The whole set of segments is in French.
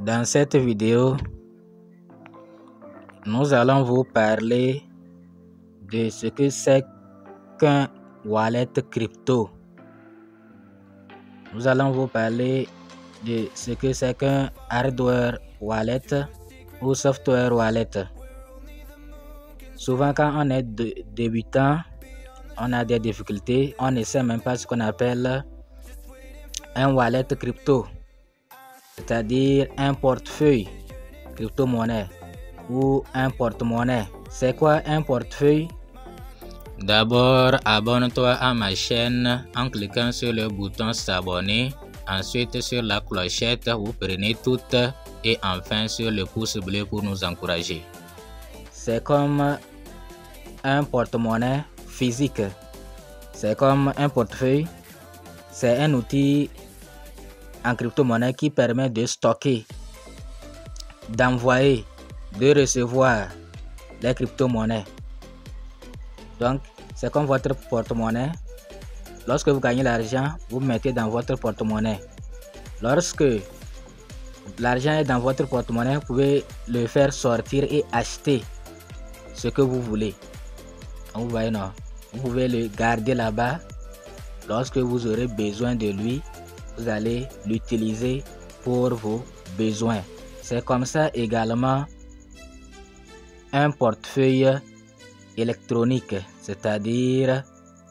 Dans cette vidéo, nous allons vous parler de ce que c'est qu'un wallet crypto. Nous allons vous parler de ce que c'est qu'un hardware wallet ou software wallet. Souvent, quand on est débutant, on a des difficultés, on ne sait même pas ce qu'on appelle un wallet crypto, c'est-à-dire un portefeuille crypto-monnaie ou un porte-monnaie. C'est quoi un portefeuille? D'abord, abonne-toi à ma chaîne en cliquant sur le bouton s'abonner, ensuite sur la clochette, vous prenez toutes et enfin sur le pouce bleu pour nous encourager. C'est comme un porte-monnaie physique. C'est comme un portefeuille. C'est un outil en crypto-monnaie qui permet de stocker, d'envoyer, de recevoir les crypto-monnaies. Donc, c'est comme votre porte-monnaie. Lorsque vous gagnez l'argent, vous mettez dans votre porte-monnaie. Lorsque l'argent est dans votre porte-monnaie, vous pouvez le faire sortir et acheter ce que vous voulez. Donc, vous voyez, non? Vous pouvez le garder là-bas. Lorsque vous aurez besoin de lui, vous allez l'utiliser pour vos besoins. C'est comme ça également un portefeuille électronique, c'est-à-dire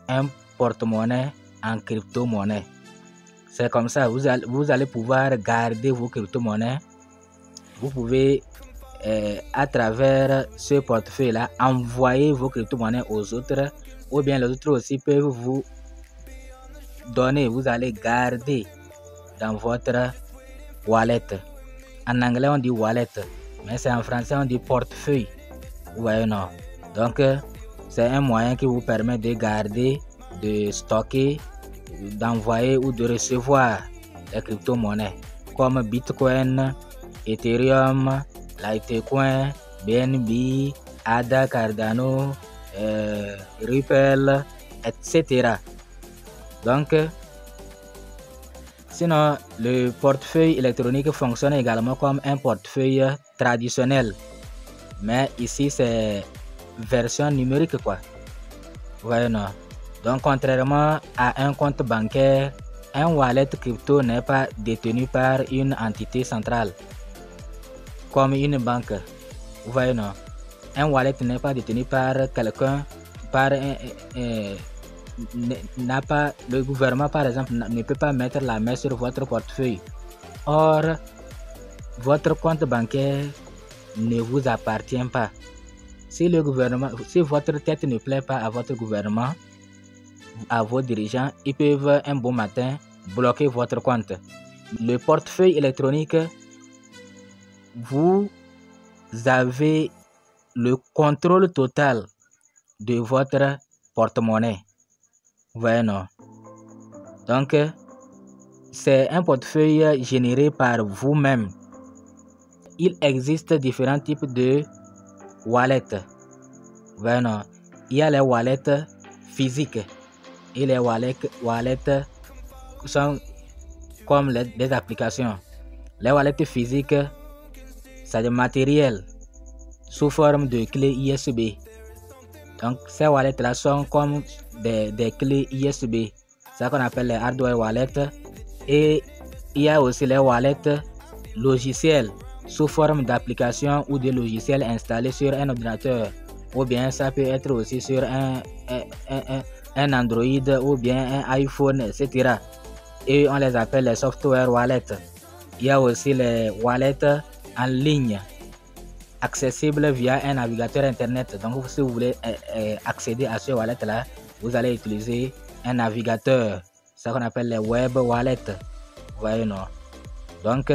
un porte-monnaie en crypto-monnaie. C'est comme ça, vous allez pouvoir garder vos crypto-monnaies. Vous pouvez, à travers ce portefeuille-là, envoyer vos crypto-monnaies aux autres, ou bien les autres aussi peuvent vous donner, vous allez garder dans votre wallet. En anglais, on dit wallet, mais c'est en français, on dit portefeuille. Vous voyez, non? Donc, c'est un moyen qui vous permet de garder, de stocker, d'envoyer ou de recevoir les crypto-monnaies comme Bitcoin, Ethereum, Litecoin, BNB, ADA, Cardano, Ripple, etc. Donc, sinon, le portefeuille électronique fonctionne également comme un portefeuille traditionnel. Mais ici, c'est version numérique, quoi. Vous voyez, non? Donc, contrairement à un compte bancaire, un wallet crypto n'est pas détenu par une entité centrale, comme une banque. Vous voyez, non? Un wallet n'est pas détenu par quelqu'un, le gouvernement, par exemple, ne peut pas mettre la main sur votre portefeuille. Or, votre compte bancaire ne vous appartient pas. Si votre tête ne plaît pas à votre gouvernement, à vos dirigeants, ils peuvent un bon matin bloquer votre compte. Le portefeuille électronique, vous avez le contrôle total de votre porte-monnaie. Vous voyez, non? Donc, c'est un portefeuille généré par vous-même. Il existe différents types de wallets. Vous voyez, non? Il y a les wallets physiques et les wallets sont comme des applications. Les wallets physiques, c'est du matériel sous forme de clés USB. Donc, ces wallets-là sont comme des clés USB. C'est ça qu'on appelle les hardware wallets. Et il y a aussi les wallets logiciels sous forme d'application ou de logiciels installés sur un ordinateur. Ou bien ça peut être aussi sur un Android ou bien un iPhone, etc. Et on les appelle les software wallets. Il y a aussi les wallets en ligne, accessible via un navigateur internet. Donc, si vous voulez accéder à ce wallet là, vous allez utiliser un navigateur, ça qu'on appelle les web wallets. Vous voyez, non? Donc,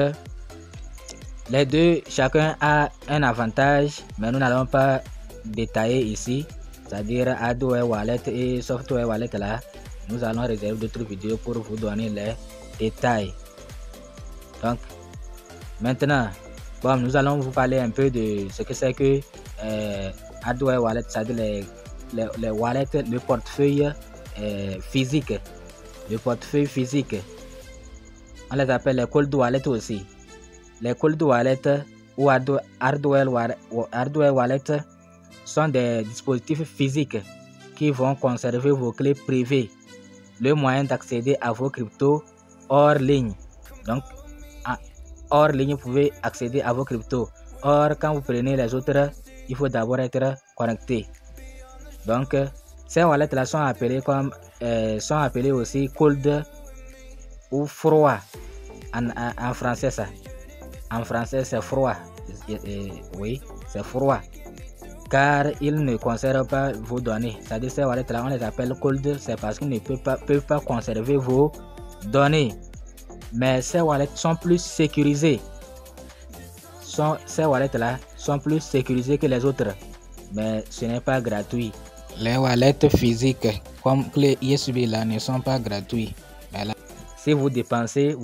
les deux, chacun a un avantage, mais nous n'allons pas détailler ici, c'est-à-dire hardware wallet et software wallet là. Nous allons réserver d'autres vidéos pour vous donner les détails. Donc, maintenant, bon, nous allons vous parler un peu de ce que c'est que hardware wallet, c'est-à-dire les wallets, le portefeuille physique. Le portefeuille physique. On les appelle les cold wallets aussi. les cold wallets ou hardware wallets sont des dispositifs physiques qui vont conserver vos clés privées, le moyen d'accéder à vos cryptos hors ligne. Donc, hors ligne, vous pouvez accéder à vos cryptos. Or, quand vous prenez les autres, il faut d'abord être connecté. Donc, ces wallets-là sont appelés aussi cold ou froid. En français, ça. En français, c'est froid. Oui, c'est froid. Car ils ne conservent pas vos données. C'est-à-dire, ces wallets-là, on les appelle cold, c'est parce qu'ils ne peuvent pas conserver vos données. Mais ces wallets sont plus sécurisés. Ces wallets-là sont plus sécurisés que les autres. Mais ce n'est pas gratuit. Les wallets physiques, comme clé USB, là, ne sont pas gratuits. Voilà. Si vous dépensez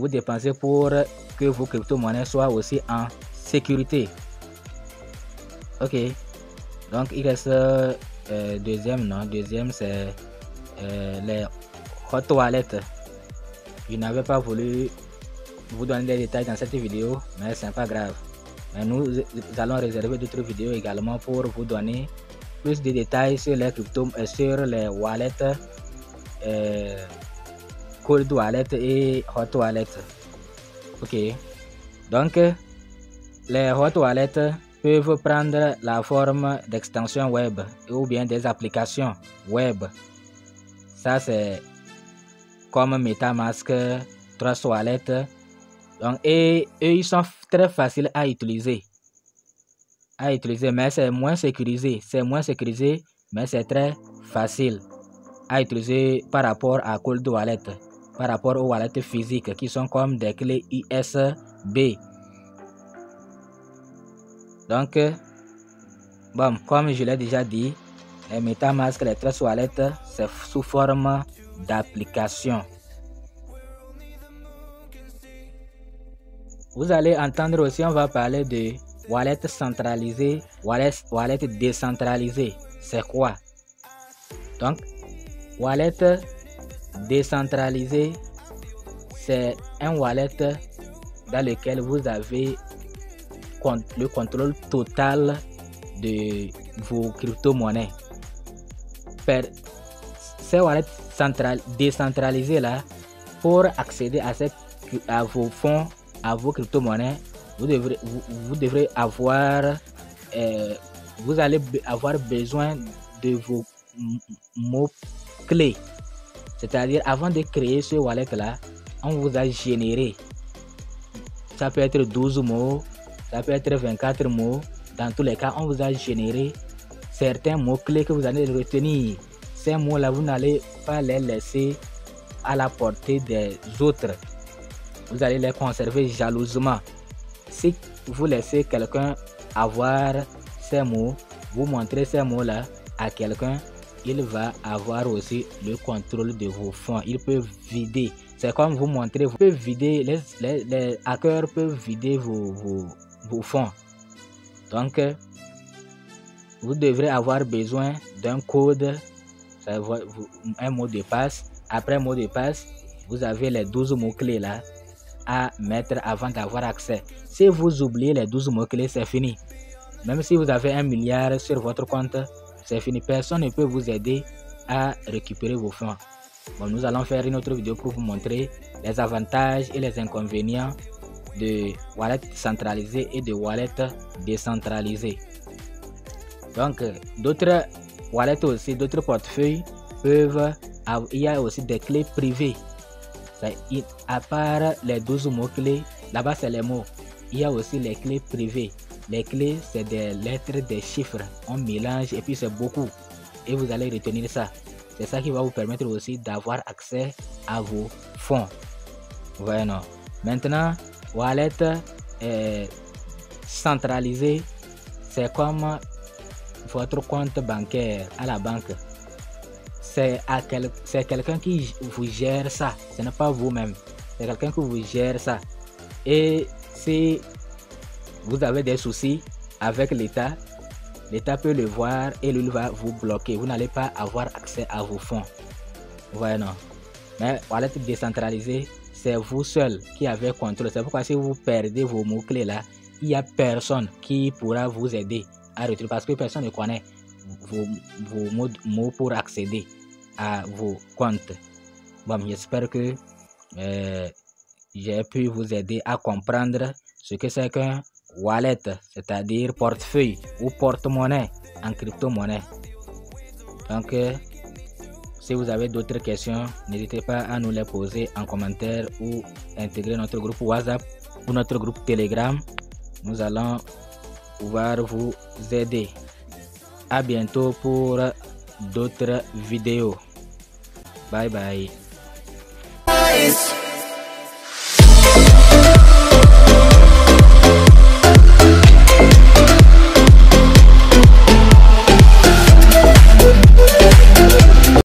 pour que vos crypto-monnaies soient aussi en sécurité. Ok. Donc, il reste deuxième, c'est les hot wallets. Je n'avais pas voulu vous donner des détails dans cette vidéo, mais c'est pas grave. Mais nous allons réserver d'autres vidéos également pour vous donner plus de détails sur les cryptos, sur les wallets, cold wallet et hot wallet. Ok. Donc, les hot wallets peuvent prendre la forme d'extensions web ou bien des applications web. Ça, c'est comme MetaMask, Trust Wallet. Donc, et eux, ils sont très faciles à utiliser. Mais c'est moins sécurisé. Mais c'est très facile à utiliser par rapport à cold wallet, par rapport aux wallets physiques qui sont comme des clés USB. Donc, bon, comme je l'ai déjà dit, les MetaMask, les Trust Wallet, c'est sous forme d'application. Vous allez entendre aussi, on va parler de wallet centralisé, wallet décentralisé. C'est quoi? Donc, wallet décentralisé, c'est un wallet dans lequel vous avez le contrôle total de vos crypto-monnaies. Ces wallets décentralisés là, pour accéder à vos fonds, à vos crypto-monnaies, vous allez avoir besoin de vos mots clés. C'est-à-dire, avant de créer ce wallet là, on vous a généré. Ça peut être 12 mots, ça peut être 24 mots. Dans tous les cas, on vous a généré certains mots-clés que vous allez retenir. Ces mots-là, vous n'allez pas les laisser à la portée des autres. Vous allez les conserver jalousement. Si vous laissez quelqu'un avoir ces mots, vous montrez ces mots-là à quelqu'un, il va avoir aussi le contrôle de vos fonds. Il peut vider. C'est comme vous montrer, vous pouvez vider, les hackers peuvent vider vos fonds. Donc, vous devrez avoir besoin d'un code, un mot de passe. Après mot de passe, vous avez les 12 mots-clés là à mettre avant d'avoir accès. Si vous oubliez les 12 mots-clés, c'est fini. Même si vous avez 1 milliard sur votre compte, c'est fini. Personne ne peut vous aider à récupérer vos fonds. Bon, nous allons faire une autre vidéo pour vous montrer les avantages et les inconvénients de wallet centralisé et de wallet décentralisé. Donc, d'autres wallets aussi, d'autres portefeuilles peuvent avoir, il y a aussi des clés privées. À part les 12 mots-clés, là-bas c'est les mots. Il y a aussi les clés privées. Les clés, c'est des lettres, des chiffres. On mélange et puis c'est beaucoup. Et vous allez retenir ça. C'est ça qui va vous permettre aussi d'avoir accès à vos fonds. Voilà. Maintenant, wallet centralisé, c'est comme votre compte bancaire à la banque. C'est quelqu'un qui vous gère ça. Ce n'est pas vous-même. C'est quelqu'un qui vous gère ça. Et si vous avez des soucis avec l'État, l'État peut le voir et lui va vous bloquer. Vous n'allez pas avoir accès à vos fonds. Voilà. Mais wallet décentralisé, c'est vous seul qui avez contrôle. C'est pourquoi si vous perdez vos mots-clés là, il n'y a personne qui pourra vous aider à retrouver parce que personne ne connaît vos mots pour accéder à vos comptes. Bon, j'espère que j'ai pu vous aider à comprendre ce que c'est qu'un wallet, c'est-à-dire portefeuille ou porte-monnaie en crypto-monnaie. Donc, si vous avez d'autres questions, n'hésitez pas à nous les poser en commentaire ou intégrer notre groupe WhatsApp ou notre groupe Telegram. Nous allons pouvoir vous aider. À bientôt pour d'autres vidéos. Bye bye.